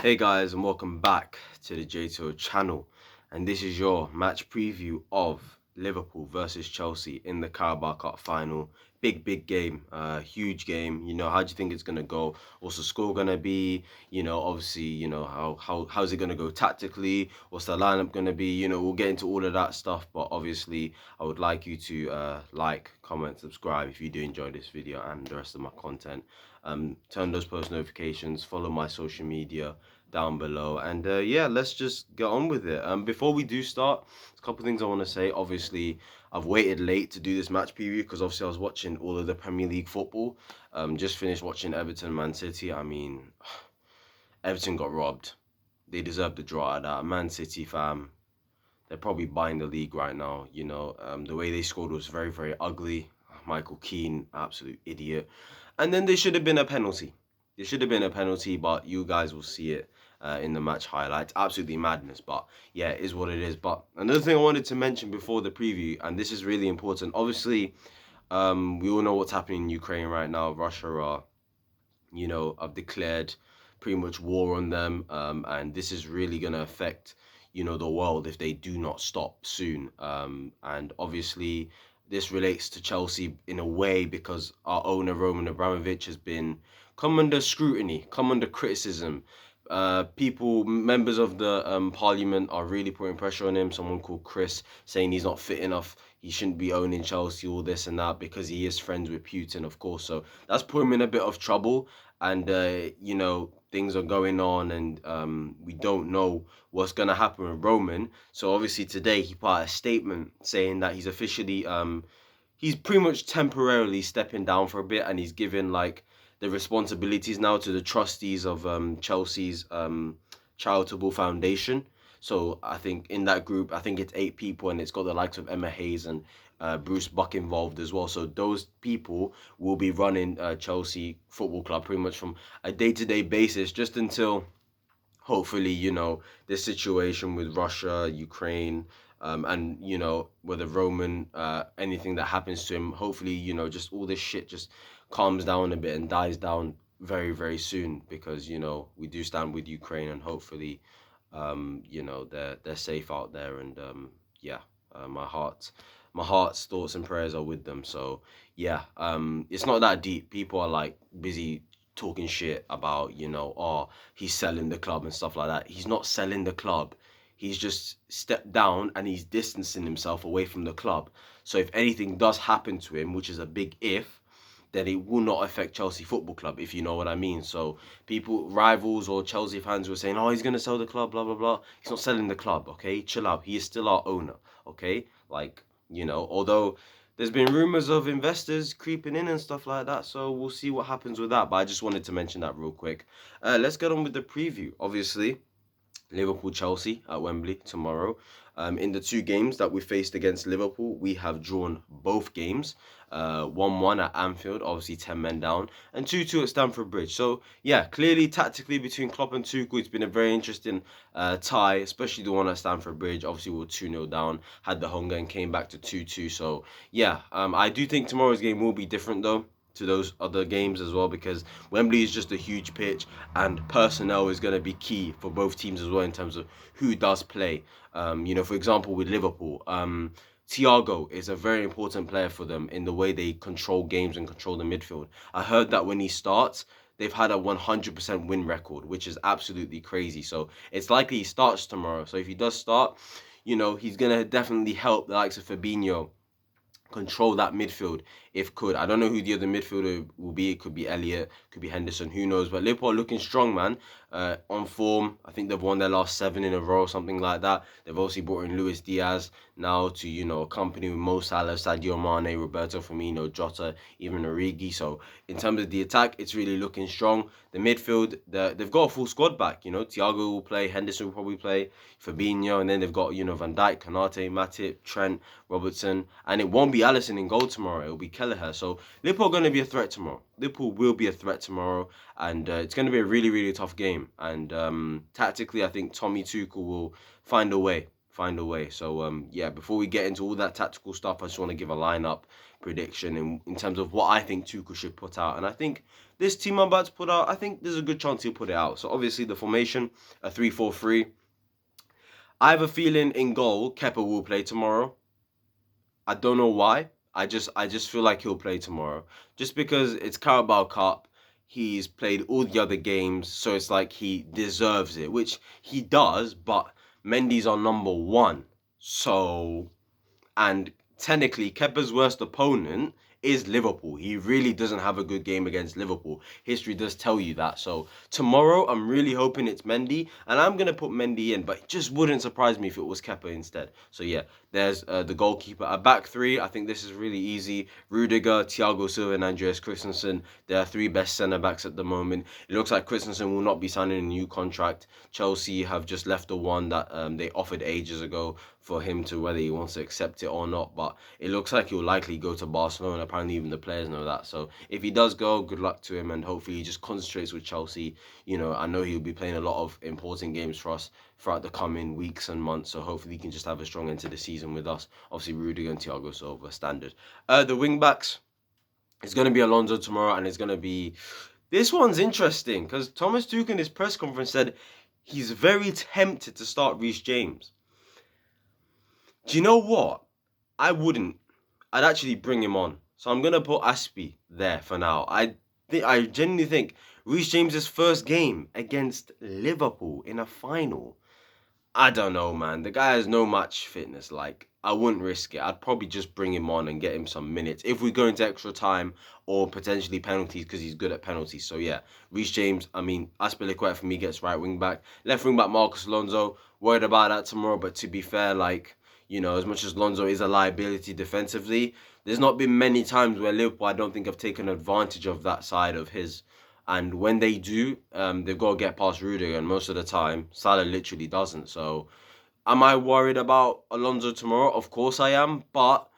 Hey guys, and welcome back to the Untitled channel. And this is your match preview of Liverpool versus Chelsea in the Carabao Cup final. Big game, huge game. How do you think it's gonna go? What's the score gonna be? Obviously, how's it gonna go tactically? What's the lineup gonna be? We'll get into all of that stuff. But obviously, I would like you to like, comment, subscribe if you do enjoy this video and the rest of my content. Turn those post notifications, follow my social media down below, and yeah, let's just get on with it. Before we do start, a couple of things I want to say. Obviously, I've waited late to do this match preview because obviously I was watching all of the Premier League football. Just finished watching Everton Man City. I mean, Everton got robbed. They deserve the draw at that. Man City, fam, they're probably buying the league right now. The way they scored was very ugly. Michael Keane, absolute idiot. And then there should have been a penalty. There should have been a penalty, but you guys will see it in the match highlights. Absolutely madness, but yeah, it is what it is. But another thing I wanted to mention before the preview, and this is really important. Obviously, we all know what's happening in Ukraine right now. Russia are, have declared pretty much war on them, and this is really going to affect, the world if they do not stop soon. And obviously, this relates to Chelsea in a way because our owner Roman Abramovich has been come under scrutiny, come under criticism. Members of the parliament are really putting pressure on him. Someone called Chris saying he's not fit enough, he shouldn't be owning Chelsea, all this and that, because he is friends with Putin, of course. So that's put him in a bit of trouble. And things are going on, and we don't know what's gonna happen with Roman. So obviously today he put out a statement saying that he's pretty much temporarily stepping down for a bit, and he's given like the responsibilities now to the trustees of Chelsea's charitable foundation. So I think in that group, I think it's 8 people, and it's got the likes of Emma Hayes and Bruce Buck involved as well. So those people will be running Chelsea Football Club pretty much from a day-to-day basis, just until hopefully, this situation with Russia, Ukraine, and whether Roman, anything that happens to him, hopefully, just all this shit just calms down a bit and dies down very soon, because we do stand with Ukraine, and hopefully, they're safe out there, and yeah, my heart's thoughts and prayers are with them. So yeah, it's not that deep. People are like busy talking shit about, oh, he's selling the club and stuff like that. He's not selling the club. He's just stepped down and he's distancing himself away from the club. So if anything does happen to him, which is a big if, then it will not affect Chelsea Football Club, if you know what I mean. So people, rivals or Chelsea fans were saying, oh, he's going to sell the club, blah, blah, blah. He's not selling the club, okay? Chill out. He is still our owner, okay? Like, although there's been rumors of investors creeping in and stuff like that, so we'll see what happens with that. But I just wanted to mention that real quick. Let's get on with the preview. Obviously, Liverpool Chelsea at Wembley tomorrow. In the 2 games that we faced against Liverpool, we have drawn both games. 1-1 at Anfield, obviously 10 men down, and 2-2 at Stamford Bridge. So yeah, clearly tactically between Klopp and Tuchel, it's been a very interesting tie, especially the one at Stamford Bridge. Obviously we were 2-0 down, had the hunger and came back to 2-2. So yeah, I do think tomorrow's game will be different though to those other games as well, because Wembley is just a huge pitch, and personnel is going to be key for both teams as well in terms of who does play. For example, with Liverpool, Thiago is a very important player for them in the way they control games and control the midfield. I heard that when he starts, they've had a 100% win record, which is absolutely crazy. So it's likely he starts tomorrow. So if he does start, he's going to definitely help the likes of Fabinho control that midfield if could. I don't know who the other midfielder will be. It could be Elliott, could be Henderson, who knows. But Liverpool are looking strong, man. On form. I think they've won their last 7 in a row, something like that. They've also brought in Luis Diaz now to, accompany with Mo Salah, Sadio Mane, Roberto Firmino, Jota, even Origi. So in terms of the attack, it's really looking strong. The midfield, they've got a full squad back. Thiago will play, Henderson will probably play, Fabinho, and then they've got, Van Dijk, Konate, Matip, Trent, Robertson, and it won't be Alisson in goal tomorrow. It'll be Kelleher. So Liverpool are going to be a threat tomorrow. Liverpool will be a threat tomorrow, and it's going to be a really tough game. And tactically, I think Tommy Tuchel will find a way. So yeah, before we get into all that tactical stuff, I just want to give a lineup prediction in terms of what I think Tuchel should put out. And I think this team I'm about to put out, I think there's a good chance he'll put it out. So obviously the formation, a 3-4-3. I have a feeling in goal, Kepa will play tomorrow. I don't know why. I just feel like he'll play tomorrow. Just because it's Carabao Cup. He's played all the other games, so it's like he deserves it, which he does, but Mendy's on number one. So, and technically, Kepa's worst opponent is Liverpool. He really doesn't have a good game against Liverpool. History does tell you that. So tomorrow, I'm really hoping it's Mendy, and I'm gonna put Mendy in, but it just wouldn't surprise me if it was Kepa instead. So yeah, there's the goalkeeper. A back three, I think this is really easy. Rudiger, Thiago Silva, and Andreas Christensen. They're three best centre backs at the moment. It looks like Christensen will not be signing a new contract. Chelsea have just left the one that they offered ages ago for him to whether he wants to accept it or not. But it looks like he'll likely go to Barcelona. Apparently, even the players know that. So if he does go, good luck to him, and hopefully he just concentrates with Chelsea. You know, I know he'll be playing a lot of important games for us throughout the coming weeks and months. So hopefully he can just have a strong end to the season with us. Obviously, Rudiger and Thiago Silva, standard. The wing backs, it's going to be Alonso tomorrow, and it's going to be... This one's interesting, because Thomas Tuchel in his press conference said he's very tempted to start Reece James. Do you know what? I wouldn't. I'd actually bring him on. So I'm going to put Aspie there for now. I genuinely think Reece James' first game against Liverpool in a final, I don't know, man. The guy has no match fitness. Like, I wouldn't risk it. I'd probably just bring him on and get him some minutes if we go into extra time or potentially penalties, because he's good at penalties. So yeah, Reece James. I mean, Aspilicueta for me gets right wing back. Left wing back Marcus Alonso. Worried about that tomorrow, but to be fair, like, you know, as much as Alonso is a liability defensively, there's not been many times where Liverpool, I don't think, have taken advantage of that side of his. And when they do, they've got to get past Rudiger, and most of the time, Salah literally doesn't. So, am I worried about Alonso tomorrow? Of course I am, but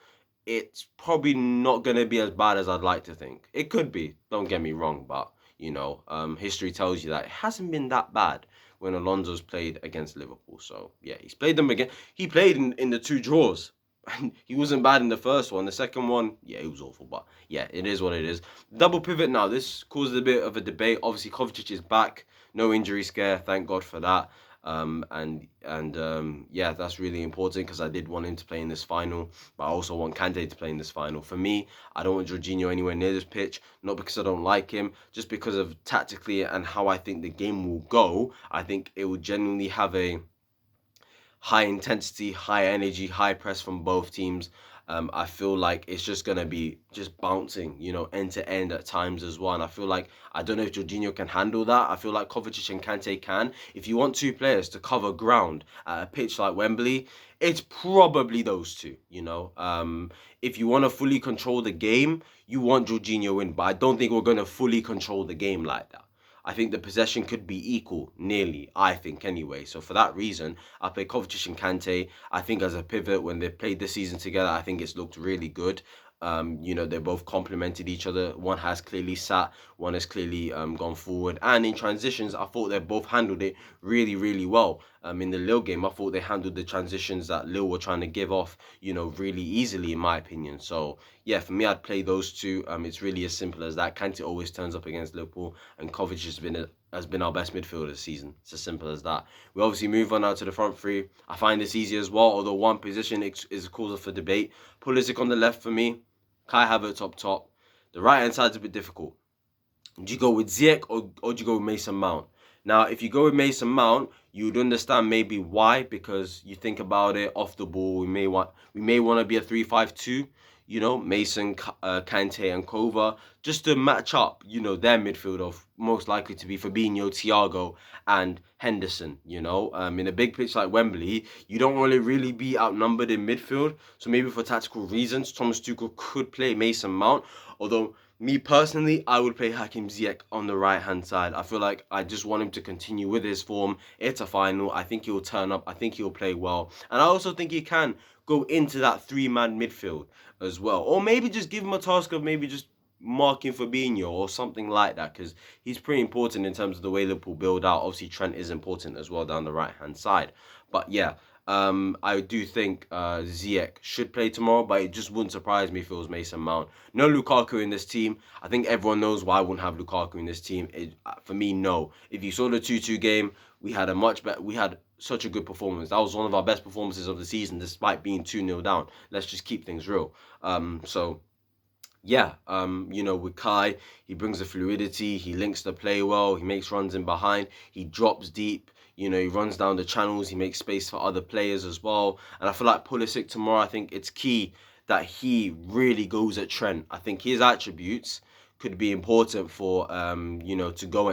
it's probably not going to be as bad as I'd like to think. It could be, don't get me wrong, but, you know, history tells you that it hasn't been that bad when Alonso's played against Liverpool. So, yeah, he's played them again. He played in the two draws. And he wasn't bad in the first one. The second one, yeah, it was awful. But yeah, it is what it is. Double pivot now. This caused a bit of a debate. Obviously, Kovacic is back. No injury scare. Thank God for that. Yeah, that's really important because I did want him to play in this final, but I also want Kante to play in this final. For me, I don't want Jorginho anywhere near this pitch, not because I don't like him, just because of tactically and how I think the game will go. I think it will genuinely have a high intensity, high energy, high press from both teams. I feel like it's just going to be just bouncing, you know, end to end at times as well. And I feel like, I don't know if Jorginho can handle that. I feel like Kovacic and Kante can. If you want two players to cover ground at a pitch like Wembley, it's probably those two, you know. If you want to fully control the game, you want Jorginho in. But I don't think we're going to fully control the game like that. I think the possession could be equal, nearly, I think anyway. So for that reason, I play Kovacic and Kante. I think as a pivot, when they played this season together, I think it's looked really good. You know, they both complemented each other. One has clearly sat, one has clearly gone forward. And in transitions, I thought they both handled it really, really well. In the Lille game, I thought they handled the transitions that Lille were trying to give off, you know, really easily, in my opinion. So, yeah, for me, I'd play those two. It's really as simple as that. Kante always turns up against Liverpool, and Kovacic has been our best midfielder this season. It's as simple as that. We obviously move on now to the front three. I find this easy as well, although one position is a cause for debate. Pulisic on the left for me. Kai Havertz up top. The right-hand side's a bit difficult. Do you go with Ziyech or do you go with Mason Mount? Now, if you go with Mason Mount, you would understand maybe why, because you think about it off the ball. We may want to be a 3-5-2. You know, Mason, Kante, and Kova, just to match up, you know, their midfield of most likely to be Fabinho, Thiago, and Henderson. You know, in a big pitch like Wembley, you don't want to really be outnumbered in midfield. So maybe for tactical reasons, Thomas Tuchel could play Mason Mount. Although, me personally, I would play Hakim Ziyech on the right-hand side. I feel like I just want him to continue with his form. It's a final. I think he'll turn up. I think he'll play well. And I also think he can go into that three-man midfield as well. Or maybe just give him a task of maybe just marking Fabinho or something like that, because he's pretty important in terms of the way Liverpool build out. Obviously, Trent is important as well down the right-hand side. But yeah, I do think Ziyech should play tomorrow, but it just wouldn't surprise me if it was Mason Mount. No Lukaku in this team. I think everyone knows why I wouldn't have Lukaku in this team. For me, no. If you saw the 2-2 game, we had a much better. We had such a good performance. That was one of our best performances of the season, despite being 2-0 down. Let's just keep things real. So yeah, with Kai, he brings the fluidity, he links the play well, he makes runs in behind, he drops deep, he runs down the channels, he makes space for other players as well. And I feel like Pulisic tomorrow, I think it's key that he really goes at Trent. I think his attributes could be important for to go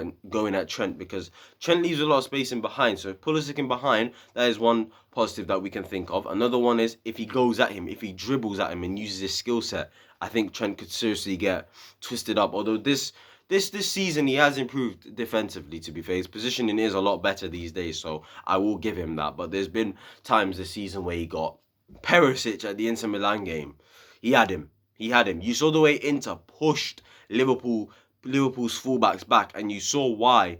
in at Trent, because Trent leaves a lot of space in behind. So if Pulisic in behind, that is one positive that we can think of. Another one is if he goes at him, if he dribbles at him and uses his skill set, I think Trent could seriously get twisted up. Although this season he has improved defensively, to be fair. His positioning is a lot better these days, so I will give him that. But there's been times this season where he got Perisic at the Inter Milan game. He had him. He had him. You saw the way Inter pushed Liverpool's fullbacks back, and you saw why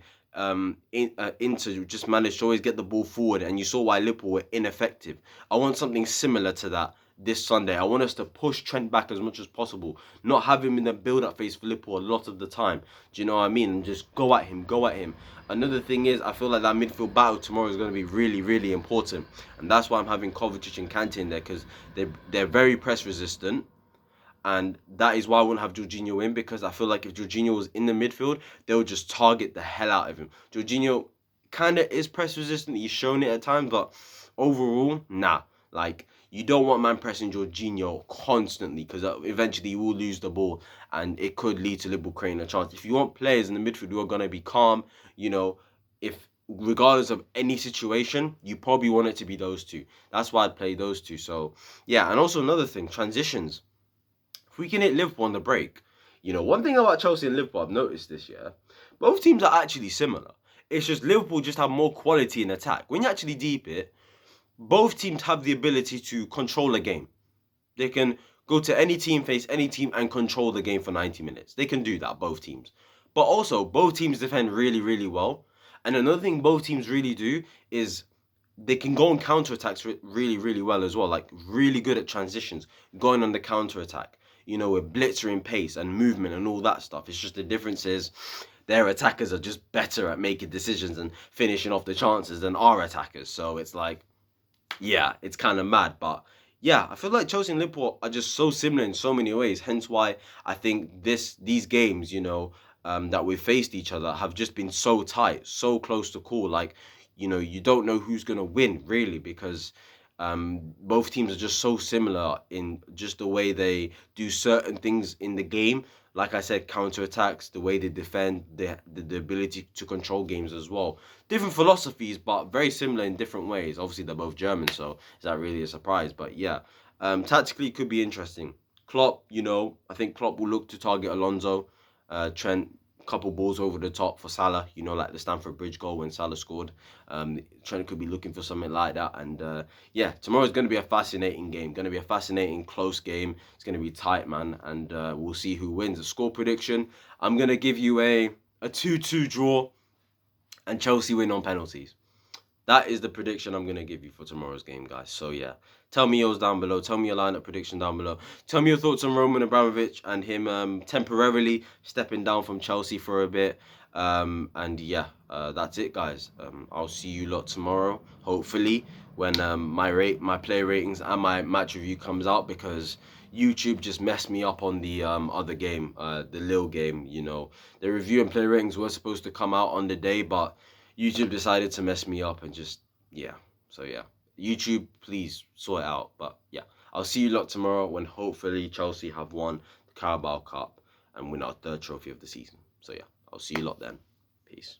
Inter just managed to always get the ball forward, and you saw why Liverpool were ineffective. I want something similar to that this Sunday. I want us to push Trent back as much as possible, not have him in the build-up phase for Liverpool a lot of the time. Do you know what I mean? And just go at him, go at him. Another thing is, I feel like that midfield battle tomorrow is going to be really, really important, and that's why I'm having Kovacic and Kante in there, because they're very press resistant. And that is why I wouldn't have Jorginho in, because I feel like if Jorginho was in the midfield, they would just target the hell out of him. Jorginho kind of is press resistant. He's shown it at times, but overall, nah. Like, you don't want man pressing Jorginho constantly, because eventually you will lose the ball and it could lead to Liverpool creating a chance. If you want players in the midfield who are going to be calm, if regardless of any situation, you probably want it to be those two. That's why I'd play those two. So, yeah. And also another thing, transitions. If we can hit Liverpool on the break, one thing about Chelsea and Liverpool I've noticed this year, both teams are actually similar. It's just Liverpool just have more quality in attack. When you actually deep it, both teams have the ability to control a game. They can go to any team, face any team, and control the game for 90 minutes. They can do that, both teams. But also, both teams defend really, really well. And another thing both teams really do is they can go on counter-attacks really, really well as well. Like, really good at transitions, going on the counter-attack, with blitzering pace and movement and all that stuff. It's just the difference is their attackers are just better at making decisions and finishing off the chances than our attackers. So it's like, yeah, it's kind of mad. But yeah, I feel like Chelsea and Liverpool are just so similar in so many ways. Hence why I think these games, that we've faced each other have just been so tight, so close to call. Like, you don't know who's going to win, really, because both teams are just so similar in just the way they do certain things in the game. Like I said, counter-attacks, the way they defend, the ability to control games as well. Different philosophies, but very similar in different ways. Obviously, they're both German, so is that really a surprise? But yeah, tactically, it could be interesting. Klopp, I think Klopp will look to target Alonso, Trent, couple balls over the top for Salah, like the Stamford Bridge goal when Salah scored. Trent could be looking for something like that. And yeah, tomorrow's going to be a fascinating game. Going to be a fascinating, close game. It's going to be tight, man. And we'll see who wins. A score prediction, I'm going to give you a 2-2 draw and Chelsea win on penalties. That is the prediction I'm going to give you for tomorrow's game, guys. So, yeah. Tell me yours down below. Tell me your lineup prediction down below. Tell me your thoughts on Roman Abramovich and him temporarily stepping down from Chelsea for a bit. And, yeah, that's it, guys. I'll see you lot tomorrow, hopefully, when my player ratings and my match review comes out, because YouTube just messed me up on the other game, the Lille game, The review and player ratings were supposed to come out on the day, but YouTube decided to mess me up and just, yeah. So, yeah. YouTube, please sort it out. But, yeah. I'll see you lot tomorrow when hopefully Chelsea have won the Carabao Cup and win our third trophy of the season. So, yeah. I'll see you lot then. Peace.